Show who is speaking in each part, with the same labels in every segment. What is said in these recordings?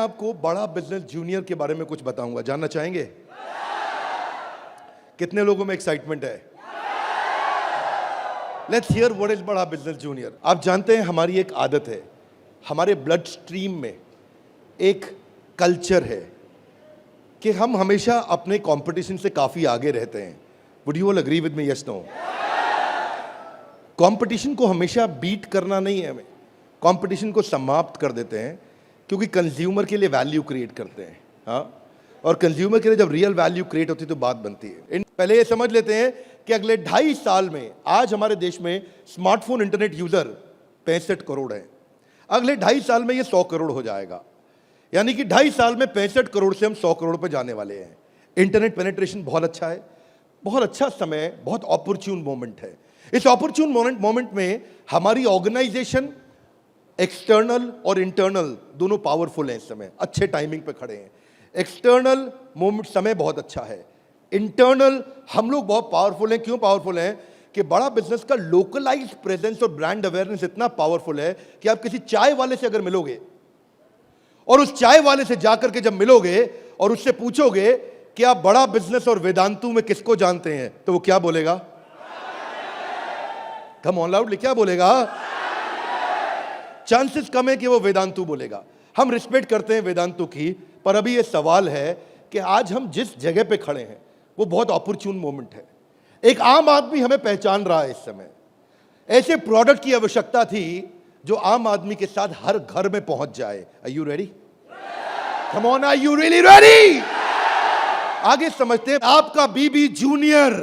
Speaker 1: आपको बड़ा business junior के बारे में कुछ बताऊंगा, जानना चाहेंगे? कितने लोगों में एक्साइटमेंट है? लेट्स हियर व्हाट इज बड़ा बिजनेस जूनियर। आप जानते हैं हमारी एक आदत है, हमारे ब्लड स्ट्रीम में एक कल्चर है कि हम हमेशा अपने कंपटीशन से काफी आगे रहते हैं। Would you all agree with me? Yes, no? Competition को हमेशा बीट करना नहीं है, हमें कंपटीशन को समाप्त कर देते हैं, क्योंकि कंज्यूमर के लिए वैल्यू क्रिएट करते हैं। हाँ, और कंज्यूमर के लिए जब रियल वैल्यू क्रिएट होती है तो बात बनती है। पहले ये समझ लेते हैं कि अगले 2.5 साल में, आज हमारे देश में स्मार्टफोन इंटरनेट यूजर 65 करोड़ है, अगले 2.5 साल में ये 100 करोड़ हो जाएगा। यानी कि 2.5 साल में 65 करोड़ से हम 100 करोड़ पर जाने वाले हैं। इंटरनेट पेनिट्रेशन बहुत अच्छा है, बहुत अच्छा समय, बहुत अपॉर्चुन मोमेंट है। इस अपॉर्चुन मोमेंट में हमारी ऑर्गेनाइजेशन एक्सटर्नल और इंटरनल दोनों पावरफुल हैं। इस समय अच्छे टाइमिंग पे खड़े हैं। एक्सटर्नल मोमेंट समय बहुत अच्छा है, इंटरनल हम लोग बहुत पावरफुल हैं। क्यों पावरफुल हैं? कि बड़ा बिजनेस का लोकलाइज्ड प्रेजेंस और ब्रांड अवेयरनेस इतना पावरफुल है कि आप किसी चाय वाले से अगर मिलोगे और उस चाय वाले से जाकर के जब मिलोगे और उससे पूछोगे कि आप बड़ा बिजनेस और वेदांतु में किसको जानते हैं, तो वो क्या बोलेगा? कम ऑन लाउडली, क्या बोलेगा? चांसेस कम है कि वो वेदांतु बोलेगा। हम रिस्पेक्ट करते हैं वेदांतु की, पर अभी ये सवाल है कि आज हम जिस जगह पे खड़े हैं वो बहुत अपॉर्चुन मोमेंट है। एक आम आदमी हमें पहचान रहा है इस समय। ऐसे प्रोडक्ट की आवश्यकता थी जो आम आदमी के साथ हर घर में पहुंच जाए। Are you ready? Come on, are you really ready? आगे समझते हैं। आपका बीबी जूनियर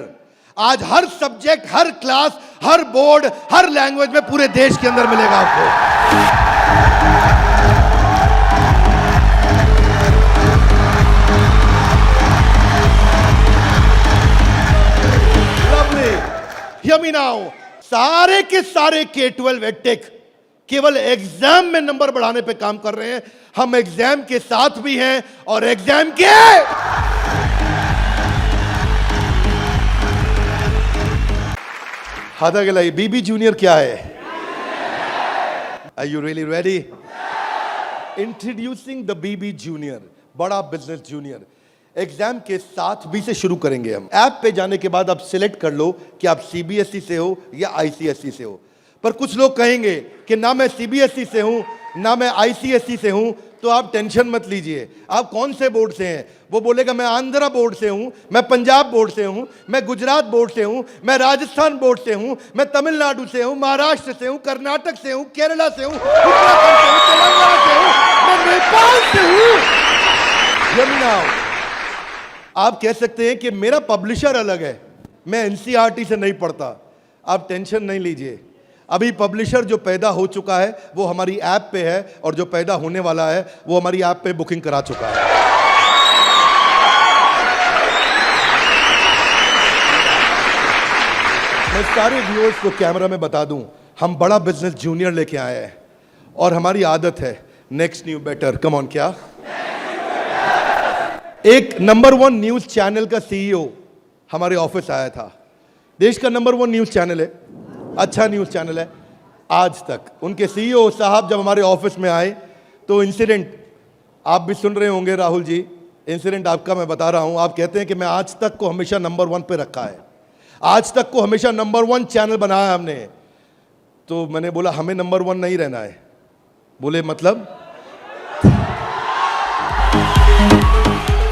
Speaker 1: आज हर सब्जेक्ट, हर क्लास, हर बोर्ड, हर लैंग्वेज में पूरे देश के अंदर मिलेगा आपको। Hear me now. सारे के सारे K-12 एडटेक केवल एग्जाम में नंबर बढ़ाने पे काम कर रहे हैं। हम एग्जाम के साथ भी हैं और एग्जाम के हाथा के लिए बीबी जूनियर क्या है? Are you really ready? Introducing the BB Junior, बड़ा बिजनेस जूनियर। एग्जाम के साथ भी से शुरू करेंगे हम। ऐप पे जाने के बाद आप सिलेक्ट कर लो कि आप सीबीएसई से हो या आईसीएसई से हो। पर कुछ लोग कहेंगे कि ना मैं सीबीएसई से हूं ना मैं आईसीएसई से हूं, तो आप टेंशन मत लीजिए। आप कौन से बोर्ड से हैं? वो बोलेगा मैं आंध्रा बोर्ड से हूं, मैं पंजाब बोर्ड से हूं, मैं गुजरात बोर्ड से हूं, मैं राजस्थान बोर्ड से हूं, मैं तमिलनाडु से हूं, महाराष्ट्र से हूं, कर्नाटक से हूं, केरला से हूं, उत्तराखंड से हूं, तेलंगाना से हूं, मैं नेपाल से हूं। यमुना, आप कह सकते हैं कि मेरा पब्लिशर अलग है, मैं एनसीईआरटी से नहीं पढ़ता। आप टेंशन नहीं लीजिए, अभी पब्लिशर जो पैदा हो चुका है वो हमारी ऐप पे है, और जो पैदा होने वाला है वो हमारी ऐप पे बुकिंग करा चुका है। मैं सारे व्यूअर्स को कैमरा में बता दूं, हम बड़ा बिजनेस जूनियर लेके आए हैं और हमारी आदत है next new better. Come on, क्या? एक नंबर 1 न्यूज चैनल का सीईओ हमारे ऑफिस आया था। देश का नंबर 1 न्यूज चैनल है, अच्छा न्यूज चैनल है। आज तक उनके सीईओ साहब जब हमारे ऑफिस में आए तो इंसिडेंट आप भी सुन रहे होंगे, राहुल जी, इंसिडेंट आपका मैं बता रहा हूं। आप कहते हैं कि मैं आज तक को हमेशा नंबर 1 पे रखा है, आज तक को हमेशा नंबर 1 चैनल बनाया हमने। तो मैंने बोला हमें नंबर 1 नहीं रहना है। बोले मतलब?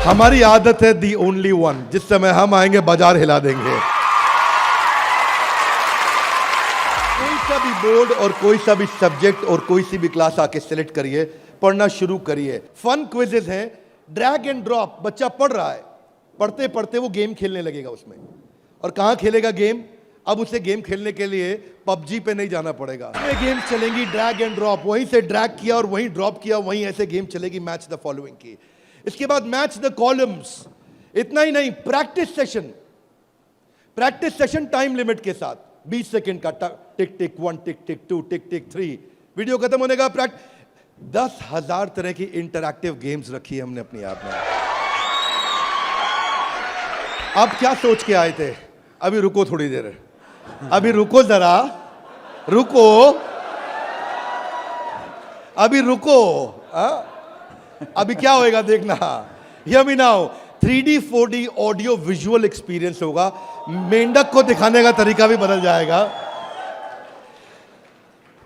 Speaker 1: हमारी आदत है दी ओनली वन, जिस समय हम आएंगे बाजार हिला देंगे। कोई सा भी बोर्ड और कोई सा भी सब्जेक्ट और कोई सी भी क्लास आके सिलेक्ट करिए, पढ़ना शुरू करिए। फन क्विजेज हैं, ड्रैग एंड ड्रॉप। बच्चा पढ़ रहा है, पढ़ते पढ़ते वो गेम खेलने लगेगा उसमें। और कहां खेलेगा गेम? अब उसे गेम खेलने के लिए पबजी पे नहीं जाना पड़ेगा। ये गेम चलेंगी ड्रैग एंड ड्रॉप, वहीं से ड्रैग किया और वहीं ड्रॉप किया, वहीं ऐसे गेम चलेगी मैच द फॉलोइंग की। इसके बाद मैच द कॉलम्स। इतना ही नहीं, प्रैक्टिस सेशन टाइम लिमिट के साथ 20 सेकंड का, टिक टिक 1, टिक टिक 2, टिक टिक 3, वीडियो खत्म होने का 10,000 तरह की इंटरैक्टिव गेम्स रखी है हमने अपनी ऐप में। आप क्या सोच के आए थे? अभी रुको थोड़ी देर, अभी रुको जरा, रुको, अभी रुको। अभी क्या होएगा देखना, hear me now. 3D 4D audio visual experience होगा, मेंढक को दिखाने का तरीका भी बदल जाएगा।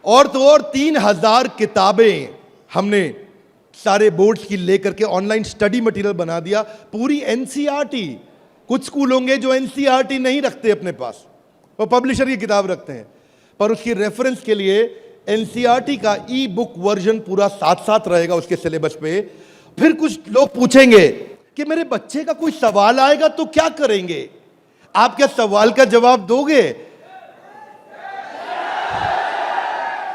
Speaker 1: और तो और 3000 किताबें हमने सारे बोर्ड्स की लेकर के ऑनलाइन स्टडी मटेरियल बना दिया, पूरी एनसीईआरटी। कुछ स्कूल होंगे जो एनसीईआरटी नहीं रखते अपने पास, वो पब्लिशर की किताब रखते हैं, पर उसकी रेफरेंस के लिए एनसीईआरटी का ई बुक वर्जन पूरा साथ साथ रहेगा उसके सिलेबस पे। फिर कुछ लोग पूछेंगे कि मेरे बच्चे का कोई सवाल आएगा तो क्या करेंगे, आप क्या सवाल का जवाब दोगे?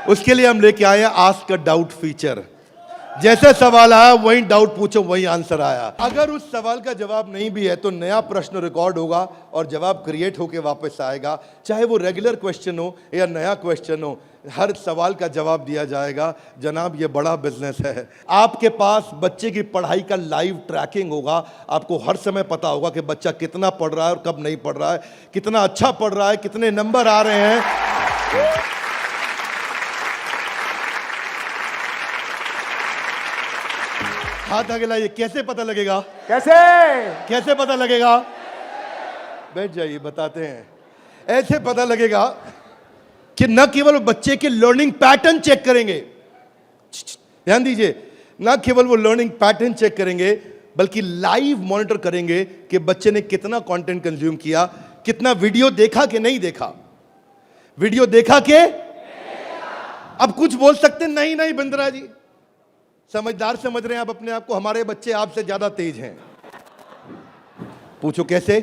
Speaker 1: उसके लिए हम लेके आए हैं आस्क अ डाउट फीचर। जैसे सवाल आया वही डाउट पूछो, वही आंसर आया। अगर उस सवाल का जवाब नहीं भी है तो नया प्रश्न रिकॉर्ड होगा और जवाब क्रिएट होके वापस आएगा, चाहे वो रेगुलर क्वेश्चन हो या नया क्वेश्चन हो, हर सवाल का जवाब दिया जाएगा। जनाब ये बड़ा बिजनेस है। आपके पास बच्चे की पढ़ाई का लाइव ट्रैकिंग होगा, आपको हर समय पता होगा कि बच्चा कितना पढ़ रहा है और कब नहीं पढ़ रहा है, कितना अच्छा पढ़ रहा है, कितने नंबर आ रहे हैं। हाथ आगे लाइए, कैसे पता लगेगा? कैसे पता लगेगा? बैठ जाइए, बताते हैं। ऐसे पता लगेगा कि न केवल बच्चे के लर्निंग पैटर्न चेक करेंगे, ध्यान दीजिए, न केवल वो लर्निंग पैटर्न चेक करेंगे बल्कि लाइव मॉनिटर करेंगे कि बच्चे ने कितना कंटेंट कंज्यूम किया, कितना वीडियो देखा कि नहीं देखा, वीडियो देखा के। अब कुछ बोल सकते नहीं नहीं बिंद्रा जी, समझदार समझ रहे हैं आप अपने आप को, हमारे बच्चे आपसे ज्यादा तेज हैं। पूछो कैसे?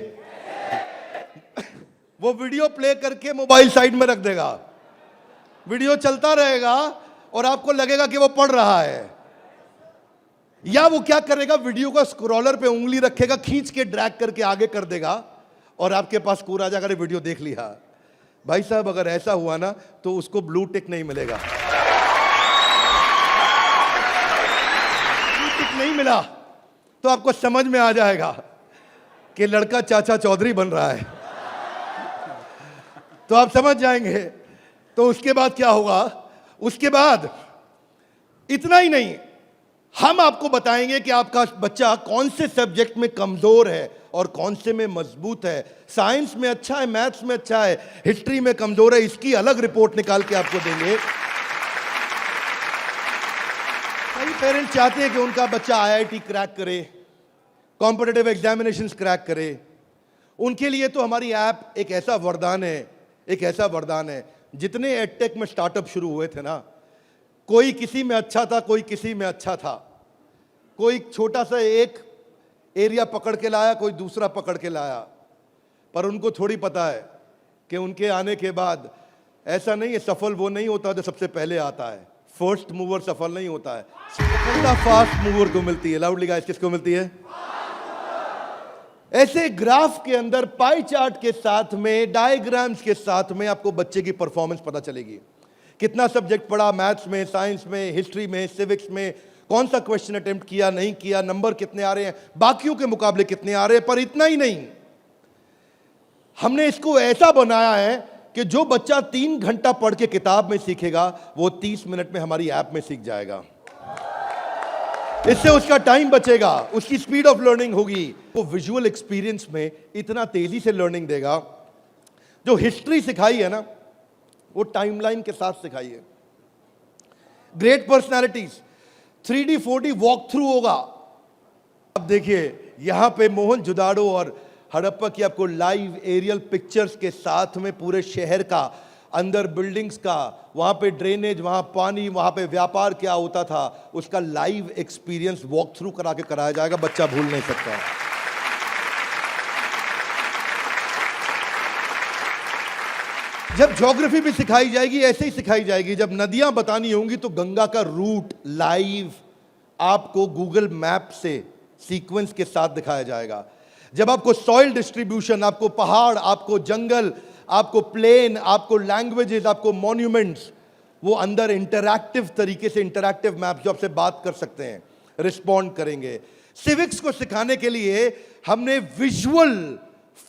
Speaker 1: वो वीडियो प्ले करके मोबाइल साइड में रख देगा, वीडियो चलता रहेगा और आपको लगेगा कि वो पढ़ रहा है। या वो क्या करेगा, वीडियो का स्क्रॉलर पे उंगली रखेगा, खींच के ड्रैग करके आगे कर देगा और आपके पास स्कोर आ जाएगा, वीडियो देख लिया। भाई साहब अगर ऐसा हुआ ना तो उसको ब्लू टिक नहीं मिलेगा। नहीं मिला तो आपको समझ में आ जाएगा कि लड़का चाचा चौधरी बन रहा है, तो आप समझ जाएंगे। तो उसके बाद क्या होगा? उसके बाद इतना ही नहीं, हम आपको बताएंगे कि आपका बच्चा कौन से सब्जेक्ट में कमजोर है और कौन से में मजबूत है। साइंस में अच्छा है, मैथ्स में अच्छा है, हिस्ट्री में कमजोर है, इसकी अलग रिपोर्ट निकाल के आपको देंगे। कई पेरेंट्स चाहते हैं कि उनका बच्चा आईआईटी क्रैक करे, कॉम्पिटिटिव एग्जामिनेशंस क्रैक करे। उनके लिए तो हमारी ऐप एक ऐसा वरदान है, एक ऐसा वरदान है। जितने एडटेक में स्टार्टअप शुरू हुए थे ना, कोई किसी में अच्छा था, कोई किसी में अच्छा था, कोई छोटा सा एक एरिया पकड़ के लाया, कोई दूसरा पकड़ के लाया, पर उनको थोड़ी पता है कि उनके आने के बाद ऐसा नहीं है, सफल वो नहीं होता जो सबसे पहले आता है। फर्स्ट मूवर सफल नहीं होता है, सफलता फास्ट मूवर को मिलती है। लाउडली गाइस, किसको मिलती है? ऐसे ग्राफ के अंदर पाई चार्ट के साथ में, डायग्राम्स के साथ में आपको बच्चे की परफॉर्मेंस पता चलेगी। कितना सब्जेक्ट पढ़ा, मैथ्स में, साइंस में, हिस्ट्री में, सिविक्स में, कौन सा क्वेश्चन अटेम्प्ट किया, नहीं किया, नंबर कितने आ रहे हैं, बाकियों के मुकाबले कितने आ रहे हैं। पर इतना ही नहीं, हमने इसको ऐसा बनाया है कि जो बच्चा 3 घंटा पढ़ के किताब में सीखेगा वो 30 मिनट में हमारी ऐप में सीख जाएगा। इससे उसका टाइम बचेगा, उसकी स्पीड ऑफ लर्निंग होगी। वो विजुअल एक्सपीरियंस में इतना तेजी से लर्निंग देगा। जो हिस्ट्री सिखाई है ना, वो टाइमलाइन के साथ सिखाई है। Great personalities 3D 4D walk through होगा। अब देखिए यहां पे मोहनजोदाड़ो और हड़प्पा की आपको लाइव एरियल पिक्चर्स के साथ में पूरे शहर का, अंदर बिल्डिंग्स का, वहां पे ड्रेनेज, वहां पानी, वहां पे व्यापार क्या होता था, उसका लाइव एक्सपीरियंस वॉक थ्रू करा के कराया जाएगा। बच्चा भूल नहीं सकता। जब ज्योग्राफी भी सिखाई जाएगी, ऐसे ही सिखाई जाएगी। जब नदियां बतानी होंगी तो गंगा का रूट लाइव आपको गूगल मैप से सीक्वेंस के साथ दिखाया जाएगा। जब आपको सॉइल डिस्ट्रीब्यूशन, आपको पहाड़, आपको जंगल, आपको प्लेन, आपको लैंग्वेजेस, आपको मॉन्यूमेंट्स, वो अंदर इंटरैक्टिव तरीके से, इंटरैक्टिव मैप जो आपसे बात कर सकते हैं, रिस्पॉन्ड करेंगे। सिविक्स को सिखाने के लिए हमने विजुअल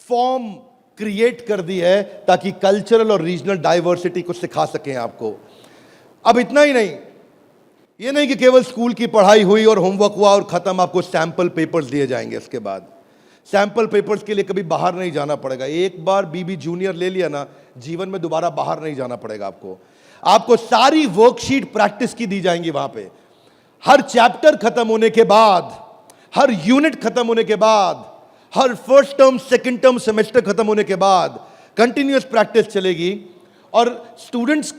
Speaker 1: फॉर्म क्रिएट कर दी है ताकि कल्चरल और रीजनल डाइवर्सिटी को सिखा सकें आपको। अब इतना ही नहीं, ये नहीं कि केवल स्कूल की पढ़ाई हुई और होमवर्क हुआ और खत्म, आपको सैंपल पेपर्स दिए जाएंगे। इसके बाद सैंपल पेपर्स के लिए कभी बाहर नहीं जाना पड़ेगा। एक बार बीबी जूनियर ले लिया ना, जीवन में दोबारा बाहर नहीं जाना पड़ेगा आपको। आपको सारी वर्कशीट प्रैक्टिस की दी जाएंगी वहां पे। हर चैप्टर खत्म होने के बाद, हर यूनिट खत्म होने के बाद, हर first term second term semester खत्म होने के बाद कंटिन्यूअस प्रैक्टिस चलेगी। और स्टूडेंट्स,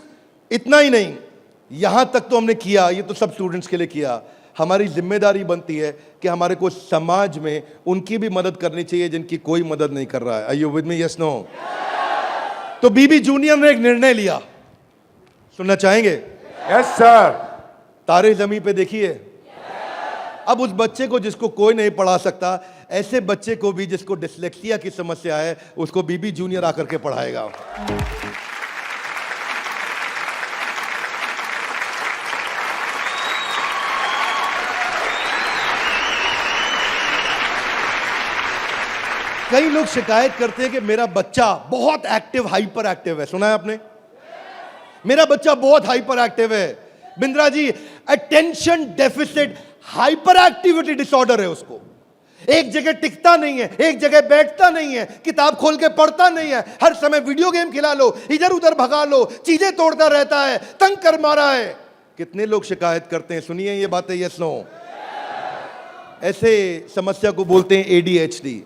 Speaker 1: इतना ही नहीं, यहां तक तो हमने किया, ये तो सब स्टूडेंट्स के लिए किया। हमारी जिम्मेदारी बनती है कि हमारे को समाज में उनकी भी मदद करनी चाहिए जिनकी कोई मदद नहीं कर रहा है। Are you with me? Yes, no? तो बीबी जूनियर ने एक निर्णय लिया, सुनना चाहेंगे?
Speaker 2: Yes sir.
Speaker 1: तारे जमीन पे देखिए। अब उस बच्चे को जिसको कोई नहीं पढ़ा सकता, ऐसे बच्चे को भी जिसको डिसलेक्सिया की समस्या है, उसको बीबी जूनियर आकर के पढ़ाएगा। कई लोग शिकायत करते हैं कि मेरा बच्चा बहुत एक्टिव, हाइपर एक्टिव है। सुना है आपने? मेरा बच्चा बहुत हाइपर एक्टिव है। Bindra ji, attention deficit hyper activity disorder है उसको। एक जगह टिकता नहीं है, एक जगह बैठता नहीं है, किताब खोल के पढ़ता नहीं है, हर समय वीडियो गेम खिला लो, इधर उधर भगा लो, चीजें तोड़ता रहता है, तंग कर मारा है। कितने लोग शिकायत करते हैं? सुनिए ये बातें, यस नो? ऐसे समस्या को बोलते हैं ADHD।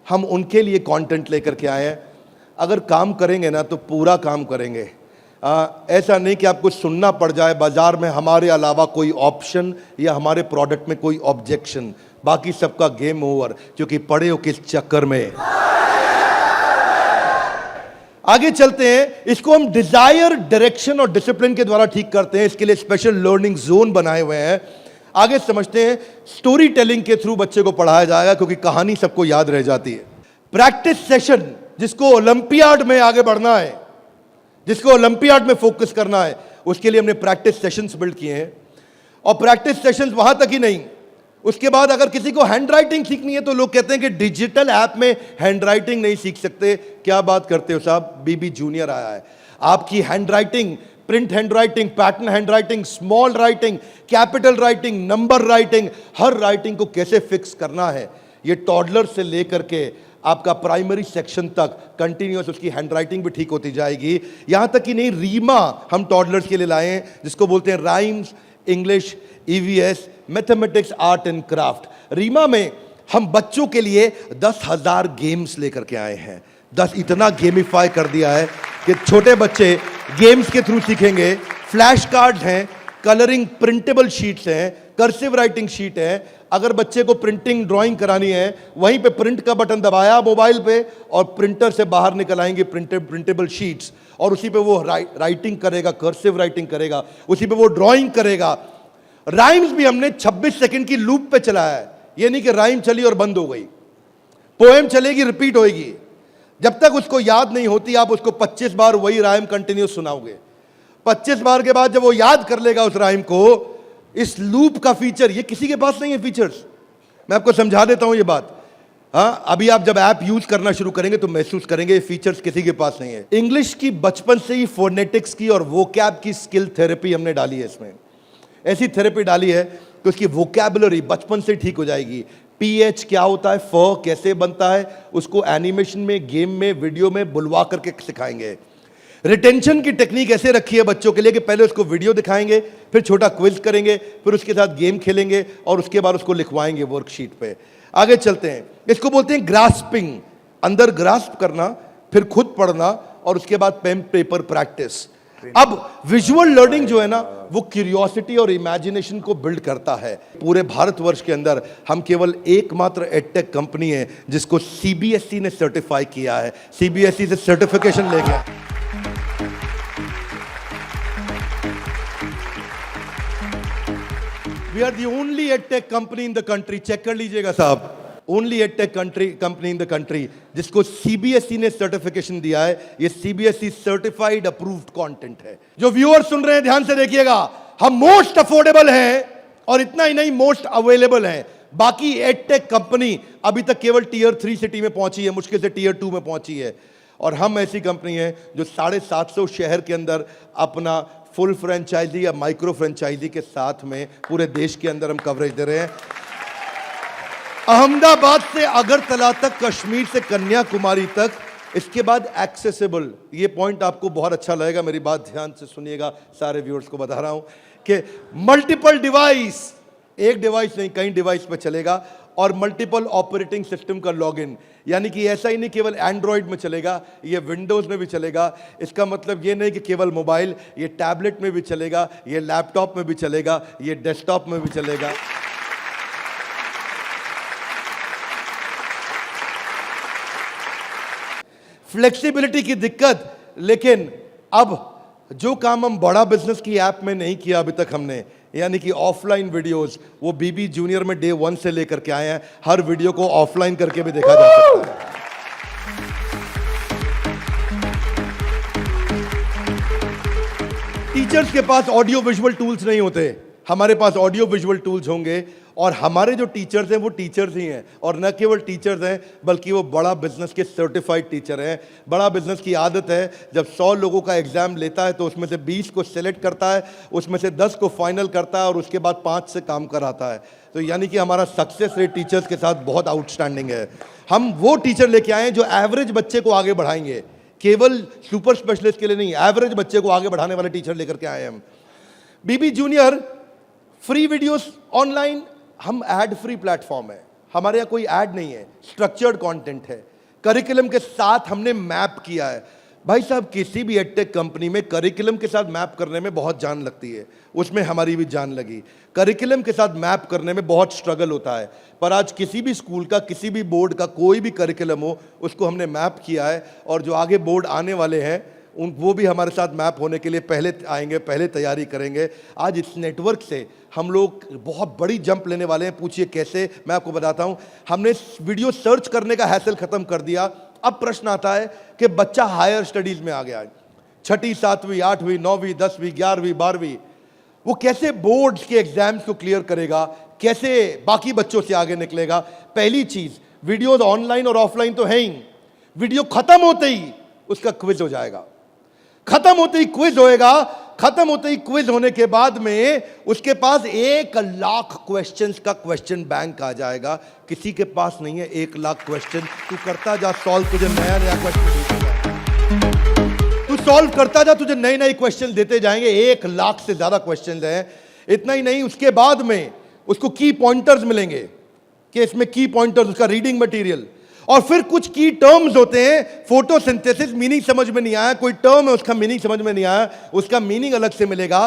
Speaker 1: हम उनके लिए कंटेंट लेकर के आए हैं। अगर काम करेंगे ना तो पूरा काम करेंगे। ऐसा नहीं कि आपको सुनना पड़ जाए बाजार में हमारे अलावा कोई ऑप्शन या हमारे प्रोडक्ट में कोई ऑब्जेक्शन, बाकी सबका गेम ओवर, क्योंकि पड़े हो किस चक्कर में। आगे चलते हैं। इसको हम डिजायर, डायरेक्शन और डिसिप्लिन के द्वारा ठीक करते हैं। इसके लिए स्पेशल लर्निंग जोन बनाए हुए हैं। आगे समझते हैं। स्टोरी टेलिंग के थ्रू बच्चे को पढ़ाया जाएगा, क्योंकि कहानी सबको याद रह जाती है। प्रैक्टिस सेशन, जिसको ओलंपियाड में आगे बढ़ना है, जिसको ओलंपियाड में फोकस करना है, उसके लिए हमने प्रैक्टिस सेशंस बिल्ड किए हैं। और प्रैक्टिस सेशंस वहां तक ही नहीं, उसके बाद अगर किसी को हैंड राइटिंग सीखनी है तो लोग कहते हैं कि डिजिटल ऐप में हैंड राइटिंग नहीं सीख सकते। क्या बात करते हो साहब, बीबी जूनियर आया है। आपकी hand writing, print hand writing, pattern hand writing, small writing, capital writing, number writing, हर राइटिंग को कैसे फिक्स करना है, ये टॉडलर से लेकर के आपका प्राइमरी सेक्शन तक कंटिन्यूअस उसकी हैंड राइटिंग भी ठीक होती जाएगी। यहां तक कि नहीं, रीमा हम टॉडलर्स के लिए लाए हैं, जिसको बोलते हैं rhymes, English, EVS, mathematics, art and craft. रीमा में हम बच्चों के लिए 10,000 गेम्स लेकर के आए हैं। 10 इतना गेमिफाई कर दिया है कि छोटे बच्चे गेम्स के थ्रू सीखेंगे। फ्लैश कार्ड्स हैं, कलरिंग प्रिंटेबल शीट्स हैं, कर्सिव राइटिंग शीट है। अगर बच्चे को प्रिंटिंग ड्राइंग करानी है, वहीं पे प्रिंट का बटन दबाया मोबाइल पे और प्रिंटर से बाहर निकल आएंगे प्रिंटेबल शीट्स, और उसी पे वो राइटिंग करेगा, कर्सिव राइटिंग करेगा, उसी पे वो ड्राइंग करेगा। राइम्स भी हमने 26 सेकंड की लूप पे चलाया है। ये नहीं कि राइम चली और बंद हो गई। पोएम चलेगी, रिपीट होएगी। जब तक उसको याद नहीं होती, आप उसको 25 बार वही राइम कंटिन्यूस सुनाओगे। 25 बार के बाद जब वो याद कर लेगा उस राइम को, इस लूप का फीचर, ये किसी के पास नहीं है फीचर्स। मैं आपको समझा देता हूं ये बात। हाँ, अभी आप जब ऐप यूज करना शुरू करेंगे तो महसूस करेंगे ये फीचर्स किसी के पास नहीं है। इंग्लिश की बचपन से ही फोनेटिक्स की और वोकैब की स्किल थेरेपी हमने डाली है इसमें। ऐसी थेरेपी डाली है कि उसकी वोकैबुलरी बचपन से ठीक हो जाएगी। PH क्या होता है, फ कैसे बनता है, उसको एनिमेशन में, गेम में, वीडियो में बुलवा करके सिखाएंगे। रिटेंशन की टेक्निक ऐसे रखी है बच्चों के लिए कि पहले उसको वीडियो दिखाएंगे, फिर छोटा क्विज करेंगे, फिर उसके साथ गेम खेलेंगे और उसके बाद उसको लिखवाएंगे वर्कशीट पे। आगे चलते हैं। इसको बोलते हैं ग्रास्पिंग, अंदर ग्रास्प करना, फिर खुद पढ़ना और उसके बाद पेन पेपर प्रैक्टिस। अब विजुअल लर्निंग जो है ना, वो क्यूरियोसिटी और इमेजिनेशन को बिल्ड करता है। पूरे भारतवर्ष के अंदर हम केवल एकमात्र एडटेक कंपनी है जिसको CBSE ने सर्टिफाई किया है। CBSE से सर्टिफिकेशन ले गया। We are the only edtech company in the country, check कर लीजिएगा साहब, only edtech company in the country जिसको CBSE ने सर्टिफिकेशन दिया है। ये CBSE सर्टिफाइड अप्रूव्ड कंटेंट है। जो व्यूअर सुन रहे हैं ध्यान से देखिएगा, हम मोस्ट अफोर्डेबल हैं और इतना ही नहीं, मोस्ट अवेलेबल हैं। बाकी एडटेक कंपनी अभी तक केवल Tier 3 सिटी में पहुंची है, मुश्किल से Tier 2 में पहुंची है। और हम ऐसी कंपनी है जो 750 शहर के अंदर अपना फुल फ्रेंचाइजी या माइक्रो फ्रेंचाइजी के साथ में पूरे देश के अंदर हम कवरेज दे रहे हैं। अहमदाबाद से अगरतला तक, कश्मीर से कन्याकुमारी तक, इसके बाद एक्सेसिबल। ये पॉइंट आपको बहुत अच्छा लगेगा, मेरी बात ध्यान से सुनिएगा, सारे व्यूअर्स को बता रहा हूं कि मल्टीपल डिवाइस, एक डिवाइस नहीं कई डिवाइस पे चलेगा, और मल्टीपल ऑपरेटिंग सिस्टम का लॉगिन, यानी कि ऐसा ही नहीं केवल एंड्रॉयड में चलेगा, ये विंडोज में भी चलेगा। इसका मतलब ये नहीं कि केवल मोबाइल, ये टैबलेट में भी चलेगा, ये लैपटॉप में भी चलेगा, ये डेस्कटॉप में भी चलेगा। फ्लेक्सिबिलिटी की दिक्कत, लेकिन अब जो काम हम बड़ा बिजनेस की ऐप में नहीं किया अभी तक हमने, यानी कि ऑफलाइन वीडियोस, वो बीबी जूनियर में डे 1 से लेकर के आए हैं। हर वीडियो को ऑफलाइन करके भी देखा जा सकता है। टीचर्स के पास ऑडियो विजुअल टूल्स नहीं होते, हमारे पास ऑडियो विजुअल टूल्स होंगे, और हमारे जो टीचर्स हैं वो टीचर्स ही हैं, और न केवल टीचर्स हैं बल्कि वो बड़ा बिजनेस के सर्टिफाइड टीचर हैं। बड़ा बिजनेस की आदत है, जब 100 लोगों का एग्जाम लेता है तो उसमें से 20 को सेलेक्ट करता है, उसमें से 10 को फाइनल करता है, और उसके बाद 5 से काम कराता है। तो यानी कि हमारा सक्सेस रेट टीचर्स के साथ बहुत आउटस्टैंडिंग है। हम वो टीचर लेके आए हैं जो एवरेज बच्चे को आगे बढ़ाएंगे, केवल सुपर स्पेशलिस्ट के लिए नहीं, एवरेज बच्चे को आगे बढ़ाने वाले टीचर लेकर के आए हैं हम। बीबी जूनियर फ्री वीडियोस ऑनलाइन, हम एड फ्री प्लेटफॉर्म है, हमारे यहाँ कोई ऐड नहीं है, स्ट्रक्चर्ड कंटेंट है, करिकुलम के साथ हमने मैप किया है। भाई साहब, किसी भी एडटेक कंपनी में करिकुलम के साथ मैप करने में बहुत जान लगती है, उसमें हमारी भी जान लगी। करिकुलम के साथ मैप करने में बहुत स्ट्रगल होता है, पर आज किसी भी स्कूल का, किसी भी बोर्ड का कोई भी करिकुलम हो, उसको हमने मैप किया है, और जो आगे बोर्ड आने वाले हैं वो भी हमारे साथ मैप होने के लिए पहले आएंगे, पहले तैयारी करेंगे। आज इस नेटवर्क से हम लोग बहुत बड़ी जंप लेने वाले हैं। पूछिए कैसे, मैं आपको बताता हूं। हमने वीडियो सर्च करने का हैसल खत्म कर दिया। अब प्रश्न आता है कि बच्चा हायर स्टडीज में आ गया है, 6ठी 7वीं 8वीं 9वीं 10वीं 11वीं 12वीं, वो कैसे बोर्ड्स के एग्जाम्स को क्लियर करेगा, कैसे बाकी बच्चों से आगे निकलेगा। पहली चीज, वीडियोज ऑनलाइन और ऑफलाइन तो है ही, वीडियो खत्म होते ही उसका क्विज हो जाएगा, खत्म होते ही क्विज होएगा, खत्म होते ही क्विज होने के बाद में उसके पास 1 लाख क्वेश्चंस का क्वेश्चन बैंक आ जाएगा। किसी के पास नहीं है 1 लाख क्वेश्चन। तू करता जा सॉल्व, तुझे नया नया क्वेश्चन, तू सॉल्व करता जा, तुझे नए नए क्वेश्चन देते जाएंगे। 1 लाख से ज्यादा क्वेश्चन हैं। इतना ही नहीं, उसके बाद में उसको की पॉइंटर्स मिलेंगे कि इसमें की पॉइंटर्स, उसका रीडिंग मटेरियल, और फिर कुछ की टर्म्स होते हैं, फोटोसिंथेसिस, मीनिंग समझ में नहीं आया, कोई टर्म है उसका मीनिंग समझ में नहीं आया, उसका मीनिंग अलग से मिलेगा।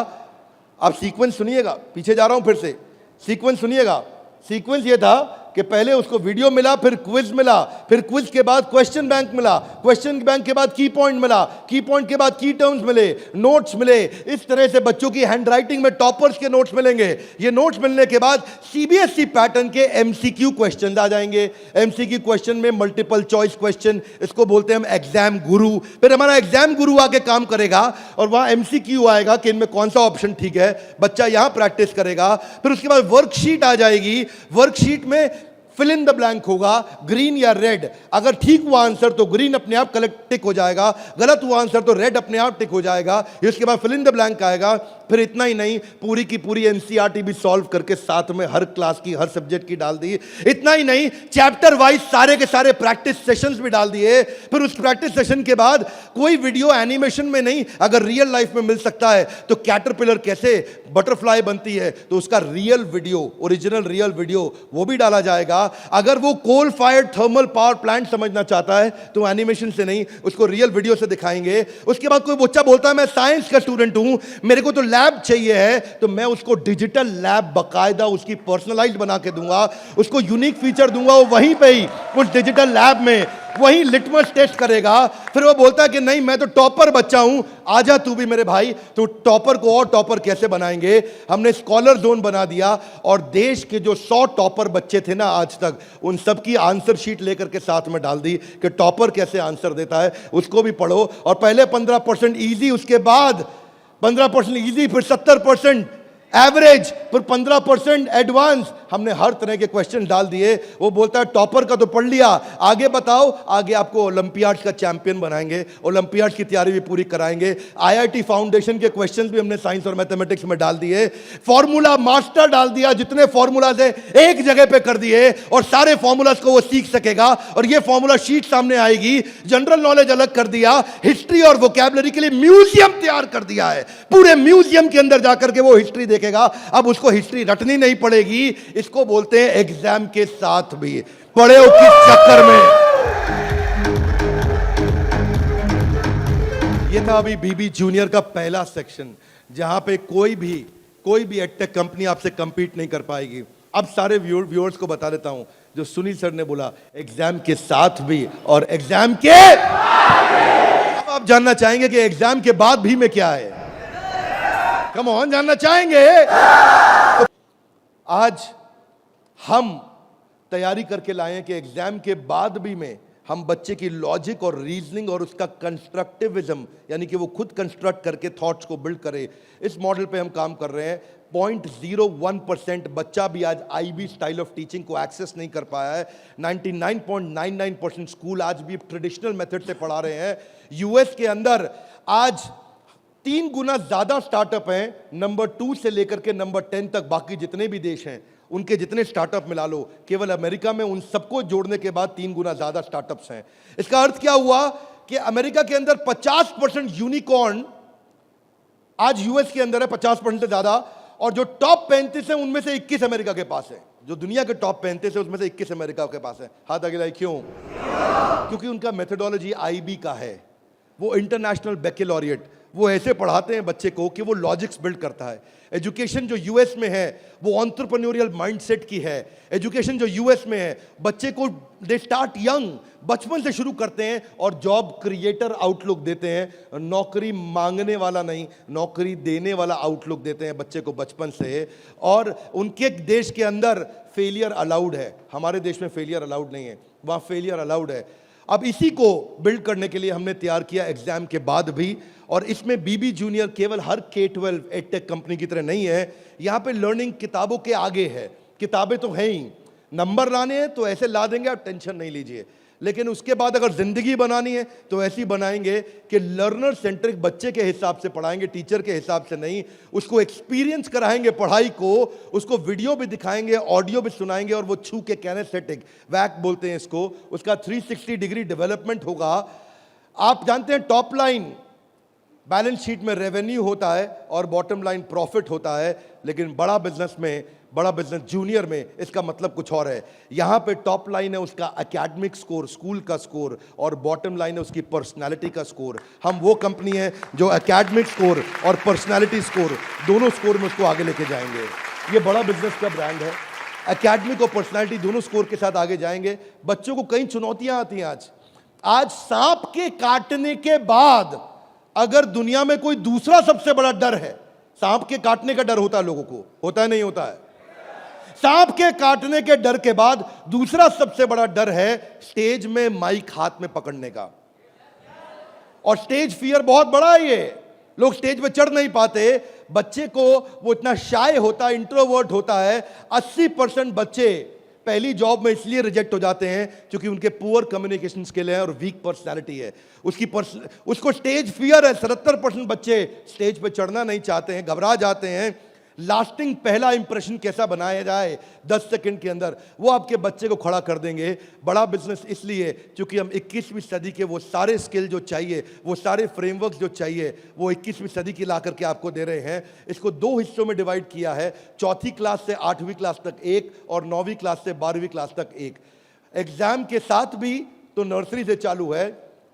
Speaker 1: अब सीक्वेंस सुनिएगा, पीछे जा रहा हूं फिर से, सीक्वेंस सुनिएगा। सीक्वेंस ये था कि पहले उसको वीडियो मिला, फिर क्विज मिला, फिर क्विज के बाद क्वेश्चन बैंक मिला, क्वेश्चन बैंक के बाद की पॉइंट मिला, की पॉइंट के बाद की टर्म्स मिले, नोट्स मिले। इस तरह से बच्चों की हैंडराइटिंग में टॉपर्स के नोट्स मिलेंगे। ये नोट्स मिलने के बाद सीबीएसई पैटर्न के एमसीक्यू क्वेश्चन आ जाएंगे। एमसीक्यू क्वेश्चन में मल्टीपल चॉइस क्वेश्चन, इसको बोलते हैं हम एग्जाम गुरु। फिर हमारा एग्जाम गुरु आके काम करेगा और वहां एमसीक्यू आएगा कि इनमें कौन सा ऑप्शन ठीक है, बच्चा यहां प्रैक्टिस करेगा। फिर उसके बाद वर्कशीट आ जाएगी, वर्कशीट में फिल इन द ब्लैंक होगा, ग्रीन या रेड। अगर ठीक हुआ आंसर तो ग्रीन अपने आप कलेक्ट टिक हो जाएगा, गलत हुआ आंसर तो रेड अपने आप टिक हो जाएगा। इसके बाद फिल इन द ब्लैंक आएगा। फिर इतना ही नहीं, पूरी की पूरी एनसीईआरटी भी सॉल्व करके साथ में हर क्लास की, हर सब्जेक्ट की डाल दी। इतना ही नहीं, चैप्टर वाइज सारे के सारे प्रैक्टिस सेशंस भी डाल दिए। फिर उस प्रैक्टिस सेशन के बाद कोई वीडियो एनिमेशन में नहीं, अगर रियल लाइफ में मिल सकता है तो कैटरपिलर कैसे बटरफ्लाई बनती है तो उसका real video, original real video वो भी डाला जाएगा। अगर वो coal fired thermal power plant समझना चाहता है तो एनिमेशन से नहीं, उसको रियल वीडियो से दिखाएंगे। उसके बाद कोई बच्चा बोलता है मैं साइंस का स्टूडेंट हूं, मेरे को तो लैब चाहिए है, तो मैं उसको डिजिटल लैब बकायदा उसकी पर्सनलाइज बना के दूंगा, उसको यूनिक फीचर दूंगा। वो वहीं पे ही उस डिजिटल लैब में वही लिटमस टेस्ट करेगा। फिर वो बोलता है कि नहीं मैं तो टॉपर बच्चा हूं, आजा तू भी मेरे भाई। तो टॉपर को और टॉपर कैसे बनाएंगे, हमने स्कॉलर जोन बना दिया और देश के जो 100 टॉपर बच्चे थे ना आज तक, उन सब की आंसर शीट लेकर के साथ में डाल दी कि टॉपर कैसे आंसर देता है, उसको भी पढ़ो। और पहले 15% इजी, उसके बाद 15% इजी, फिर 70% एवरेज, फिर 15% एडवांस, हमने हर तरह के क्वेश्चन डाल दिए। वो बोलता है टॉपर का तो पढ़ लिया, आगे बताओ। आगे आपको ओलंपियाड्स का चैंपियन बनाएंगे, ओलंपियाड्स की तैयारी भी पूरी कराएंगे। आईआईटी फाउंडेशन के क्वेश्चंस भी हमने साइंस और मैथमेटिक्स में डाल दिए। फॉर्मूला मास्टर डाल दिया, जितने फॉर्मूलाज है एक जगह पे कर दिए और सारे फॉर्मूलाज को वो सीख सकेगा। और ये फॉर्मूला शीट सामने आएगी। जनरल नॉलेज अलग कर दिया, हिस्ट्री और वोकैबुलरी के लिए म्यूजियम तैयार कर दिया है। पूरे म्यूजियम के अंदर जाकर के वो हिस्ट्री देखेगा। अब उसको हिस्ट्री रटनी नहीं पड़ेगी। इसको बोलते हैं एग्जाम के साथ भी। पढ़े हो किस चक्कर में? ये था अभी बीबी जूनियर का पहला सेक्शन, जहां पे कोई भी एडटेक कंपनी आपसे कंपीट नहीं कर पाएगी। अब सारे व्यूअर्स को बता देता हूं जो सुनील सर ने बोला, एग्जाम के साथ भी और एग्जाम के अब आप जानना चाहेंगे कि एग्जाम के बाद भी में क्या है। कम ऑन, जानना चाहेंगे? तो आज हम तैयारी करके लाए हैं कि एग्जाम के बाद भी में हम बच्चे की लॉजिक और रीजनिंग और उसका कंस्ट्रक्टिविज्म, यानी कि वो खुद कंस्ट्रक्ट करके थॉट्स को बिल्ड करे, इस मॉडल पे हम काम कर रहे हैं। 0.01% बच्चा भी आज आईबी स्टाइल ऑफ टीचिंग को एक्सेस नहीं कर पाया है। 99.99% स्कूल आज भी ट्रेडिशनल मेथड से पढ़ा रहे हैं। यूएस के अंदर आज 3 गुना ज्यादा स्टार्टअप हैं, नंबर 2 से लेकर के नंबर 10 तक। बाकी जितने भी देश हैं उनके जितने स्टार्टअप मिला लो, केवल अमेरिका में उन सबको जोड़ने के बाद 3 गुना ज्यादा स्टार्टअप्स हैं। इसका अर्थ क्या हुआ कि अमेरिका के अंदर 50% यूनिकॉर्न आज यूएस के अंदर है, 50% से ज्यादा। और जो टॉप 35 है उनमें से 21 अमेरिका के पास है। जो दुनिया के टॉप 35 है उसमें से 21 अमेरिका के पास है। हाथ आगे लाइए। क्यों? क्योंकि उनका मेथोडोलॉजी आईबी का है। वो इंटरनेशनल बैकलॉरिएट, वो ऐसे पढ़ाते हैं बच्चे को कि वो लॉजिक्स बिल्ड करता है। एजुकेशन जो यूएस में है वो एंटरप्रेन्योरियल माइंडसेट की है। एजुकेशन जो यूएस में है, बच्चे को दे स्टार्ट यंग, बचपन से शुरू करते हैं और जॉब क्रिएटर आउटलुक देते हैं। नौकरी मांगने वाला नहीं, नौकरी देने वाला आउटलुक देते हैं बच्चे को बचपन से। और उनके देश के अंदर फेलियर अलाउड है, हमारे देश में फेलियर अलाउड नहीं है, वहाँ फेलियर अलाउड है। अब इसी को बिल्ड करने के लिए हमने तैयार किया एग्जाम के बाद भी। और इसमें बीबी जूनियर केवल हर K-12 एडटेक कंपनी की तरह नहीं है। यहाँ पे लर्निंग किताबों के आगे है। किताबें तो हैं ही, नंबर लाने हैं तो ऐसे ला देंगे, आप टेंशन नहीं लीजिए। लेकिन उसके बाद अगर जिंदगी बनानी है तो ऐसी बनाएंगे कि लर्नर सेंट्रिक बच्चे के हिसाब से पढ़ाएंगे, टीचर के हिसाब से नहीं। उसको एक्सपीरियंस कराएंगे पढ़ाई को, उसको वीडियो भी दिखाएंगे, ऑडियो भी सुनाएंगे और वो छू के कैनेस्थेटिक, वैक बोलते हैं इसको, उसका 360 डिग्री डेवलपमेंट होगा। आप जानते हैं टॉप लाइन बैलेंस शीट में रेवेन्यू होता है और बॉटम लाइन प्रॉफिट होता है, लेकिन बड़ा बिजनेस जूनियर में इसका मतलब कुछ और है। यहां पे टॉप लाइन है उसका एकेडमिक स्कोर, स्कूल का स्कोर, और बॉटम लाइन है उसकी पर्सनालिटी का स्कोर। हम वो कंपनी है जो एकेडमिक स्कोर और पर्सनालिटी स्कोर, दोनों स्कोर में उसको आगे लेके जाएंगे। ये बड़ा बिजनेस का ब्रांड है। एकेडमिक और पर्सनालिटी दोनों स्कोर के साथ आगे जाएंगे। बच्चों को कई चुनौतियां आती हैं। आज सांप के काटने के बाद अगर दुनिया में कोई दूसरा सबसे बड़ा डर है, सांप के काटने का डर होता है लोगों को, होता है नहीं होता है? सांप के काटने के डर के बाद दूसरा सबसे बड़ा डर है स्टेज में माइक हाथ में पकड़ने का। और स्टेज फियर बहुत बड़ा है। ये लोग स्टेज पे चढ़ नहीं पाते। बच्चे को वो इतना शाय होता है, इंट्रोवर्ट होता है। 80% बच्चे पहली जॉब में इसलिए रिजेक्ट हो जाते हैं क्योंकि उनके पुअर कम्युनिकेशन स्किल है और वीक पर्सनालिटी है। उसको स्टेज फियर है। 77% बच्चे स्टेज पे चढ़ना नहीं चाहते हैं, घबरा जाते हैं। लास्टिंग पहला इंप्रेशन कैसा बनाया जाए 10 सेकंड के अंदर, वो आपके बच्चे को खड़ा कर देंगे। बड़ा बिजनेस इसलिए क्योंकि हम 21वीं सदी के वो सारे स्किल जो चाहिए, वो सारे फ्रेमवर्क जो चाहिए, वो 21वीं सदी की ला करके आपको दे रहे हैं। इसको 2 हिस्सों में डिवाइड किया है, 4th क्लास से 8वीं क्लास तक एक और 9वीं क्लास से 12वीं क्लास तक एक। एग्जाम के साथ भी तो नर्सरी से चालू है,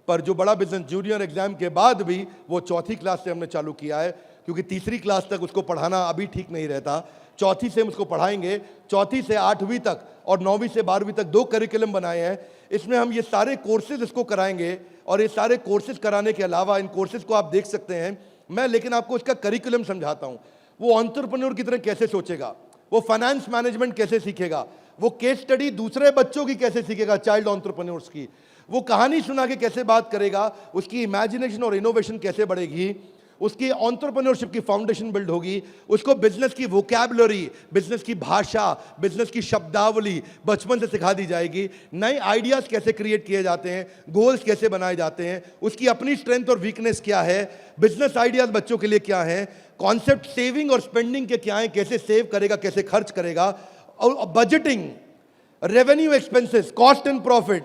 Speaker 1: पर जो बड़ा बिजनेस जूनियर एग्जाम के बाद भी वो 4th क्लास से हमने चालू किया है, क्योंकि 3री क्लास तक उसको पढ़ाना अभी ठीक नहीं रहता। 4th से हम उसको पढ़ाएंगे, 4th से 8वीं तक और 9वीं से 12वीं तक 2 करिकुलम बनाए हैं। इसमें हम ये सारे कोर्सेज इसको कराएंगे और ये सारे कोर्सेज कराने के अलावा इन कोर्सेज को आप देख सकते हैं मैं, लेकिन आपको इसका करिकुलम समझाता हूँ। वो एंटरप्रेन्योर की तरह कैसे सोचेगा, वो फाइनेंस मैनेजमेंट कैसे सीखेगा, वो केस स्टडी दूसरे बच्चों की कैसे सीखेगा, चाइल्ड एंटरप्रेन्योर्स की, वो कहानी सुना के कैसे बात करेगा, उसकी इमेजिनेशन और इनोवेशन कैसे बढ़ेगी, उसकी एंटरप्रेन्योरशिप की फाउंडेशन बिल्ड होगी, उसको बिजनेस की वोकैबुलरी, बिजनेस की भाषा, बिजनेस की शब्दावली बचपन से सिखा दी जाएगी। नए आइडियाज कैसे क्रिएट किए जाते हैं, गोल्स कैसे बनाए जाते हैं, उसकी अपनी स्ट्रेंथ और वीकनेस क्या है, बिजनेस आइडियाज बच्चों के लिए क्या है, कॉन्सेप्ट सेविंग और स्पेंडिंग के क्या है, कैसे सेव करेगा, कैसे खर्च करेगा, और budgeting, revenue expenses, cost and profit,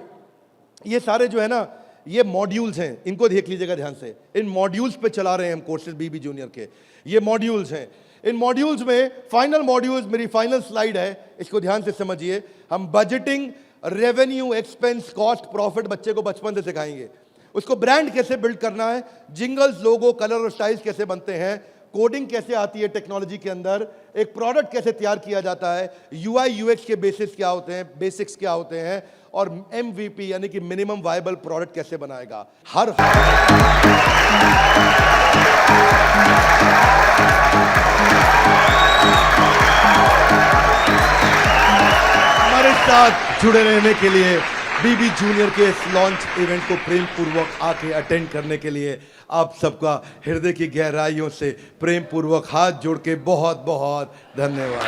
Speaker 1: ये सारे जो है ना ये मॉड्यूल्स हैं, इनको देख लीजिएगा ध्यान से। इन मॉड्यूल्स पे चला रहे हैं हम कोर्सेज बीबी जूनियर के, ये मॉड्यूल्स हैं। इन मॉड्यूल्स में फाइनल मॉड्यूल्स, मेरी फाइनल स्लाइड है, इसको ध्यान से समझिए। हम budgeting, revenue, expense, cost, profit बच्चे को बचपन से सिखाएंगे। उसको ब्रांड कैसे बिल्ड करना है, जिंगल्स, लोगो, कलर और स्टाइल्स कैसे बनते हैं, कोडिंग कैसे आती है टेक्नोलॉजी के अंदर, एक प्रोडक्ट कैसे तैयार किया जाता है, यूआई यूएक्स के बेसिस क्या होते हैं, बेसिक्स क्या होते हैं, और एमवीपी यानी कि मिनिमम वायबल प्रोडक्ट कैसे बनाएगा। हमारे साथ जुड़े रहने के लिए, बीबी जूनियर के इस लॉन्च इवेंट को प्रेम पूर्वक आके अटेंड करने के लिए आप सबका हृदय की गहराइयों से प्रेम पूर्वक हाथ जोड़ के बहुत बहुत धन्यवाद।